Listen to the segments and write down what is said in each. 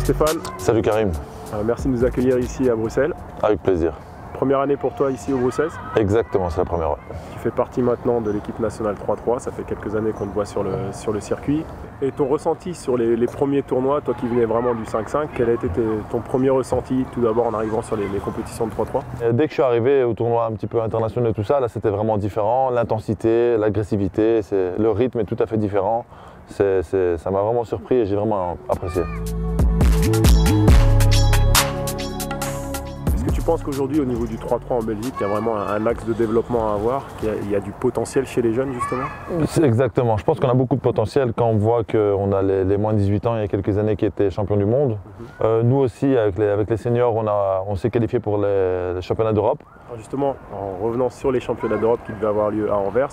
Stéphane. Salut Karim. Merci de nous accueillir ici à Bruxelles. Avec plaisir. Première année pour toi ici au Bruxelles. Exactement, c'est la première. Ouais. Tu fais partie maintenant de l'équipe nationale 3-3, ça fait quelques années qu'on te voit sur le circuit. Et ton ressenti sur les premiers tournois, toi qui venais vraiment du 5-5, quel a été ton premier ressenti tout d'abord en arrivant sur les compétitions de 3-3? Dès que je suis arrivé au tournoi un petit peu international et tout ça, là c'était vraiment différent. L'intensité, l'agressivité, le rythme est tout à fait différent. Ça m'a vraiment surpris et j'ai vraiment apprécié. Je pense qu'aujourd'hui, au niveau du 3-3 en Belgique, il y a vraiment un axe de développement à avoir, qu'il y a du potentiel chez les jeunes justement? Exactement, je pense qu'on a beaucoup de potentiel quand on voit qu'on a les moins de 18 ans il y a quelques années qui étaient champions du monde. Nous aussi, avec les seniors, on s'est qualifié pour les championnats d'Europe. Justement, en revenant sur les championnats d'Europe qui devaient avoir lieu à Anvers,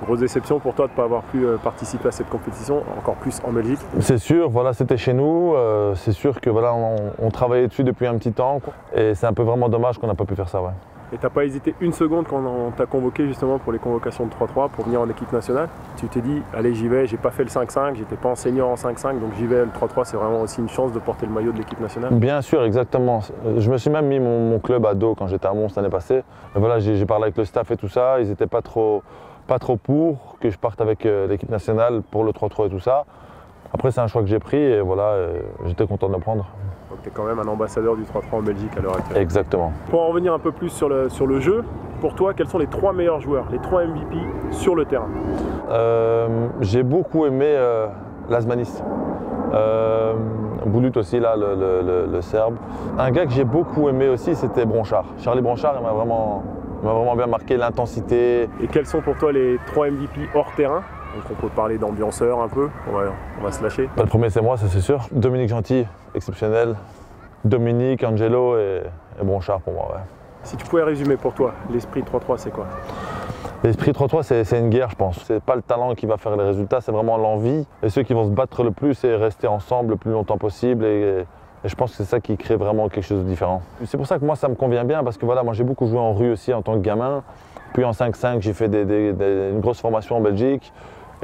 grosse déception pour toi de ne pas avoir pu participer à cette compétition, encore plus en Belgique? C'est sûr, voilà, c'était chez nous. C'est sûr que voilà, on travaillait dessus depuis un petit temps. Et c'est un peu vraiment dommage qu'on n'a pas pu faire ça. Ouais. Et tu n'as pas hésité une seconde quand on t'a convoqué justement pour les convocations de 3-3 pour venir en équipe nationale? Tu t'es dit, allez j'y vais, j'ai pas fait le 5-5, j'étais pas en senior en 5-5, donc j'y vais, le 3-3 c'est vraiment aussi une chance de porter le maillot de l'équipe nationale? Bien sûr, exactement. Je me suis même mis mon club à dos quand j'étais à Mons l'année passée. Mais voilà, j'ai parlé avec le staff et tout ça, ils n'étaient pas trop pour que je parte avec l'équipe nationale pour le 3-3 et tout ça. Après c'est un choix que j'ai pris et voilà, j'étais content de le prendre. Donc tu es quand même un ambassadeur du 3-3 en Belgique à l'heure actuelle. Exactement. Pour en revenir un peu plus sur le jeu, pour toi, quels sont les 3 meilleurs joueurs, les 3 MVP sur le terrain? J'ai beaucoup aimé Lasmanis. Boulut aussi, là, le Serbe. Un gars que j'ai beaucoup aimé aussi, c'était Bronchard. Charlie Bronchard, il m'a vraiment bien marqué, l'intensité. Et quels sont pour toi les 3 MVP hors terrain? Donc on peut parler d'ambianceur un peu, on va se lâcher. Le premier c'est moi, ça c'est sûr. Dominique Gentil, exceptionnel. Dominique, Angelo et Bronchard pour moi. Ouais. Si tu pouvais résumer pour toi, l'esprit 3-3 c'est quoi? L'esprit 3-3 c'est une guerre je pense. C'est pas le talent qui va faire les résultats, c'est vraiment l'envie. Et ceux qui vont se battre le plus et rester ensemble le plus longtemps possible. Et je pense que c'est ça qui crée vraiment quelque chose de différent. C'est pour ça que moi ça me convient bien parce que voilà, moi j'ai beaucoup joué en rue aussi en tant que gamin. Puis en 5-5 j'ai fait une grosse formation en Belgique.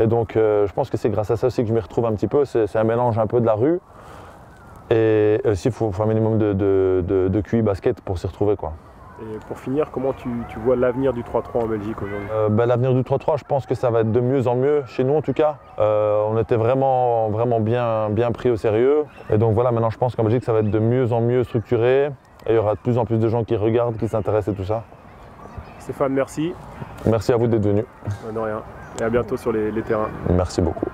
Et donc je pense que c'est grâce à ça aussi que je m'y retrouve un petit peu. C'est un mélange un peu de la rue. Et aussi il faut un minimum de QI basket pour s'y retrouver, quoi. Et pour finir, comment tu vois l'avenir du 3-3 en Belgique aujourd'hui? L'avenir du 3-3, je pense que ça va être de mieux en mieux, chez nous en tout cas. On était vraiment bien pris au sérieux. Et donc voilà, maintenant je pense qu'en Belgique ça va être de mieux en mieux structuré. Et il y aura de plus en plus de gens qui regardent, qui s'intéressent et tout ça. Stéphane, merci. Merci à vous d'être venu. De rien. Et à bientôt sur les terrains. Merci beaucoup.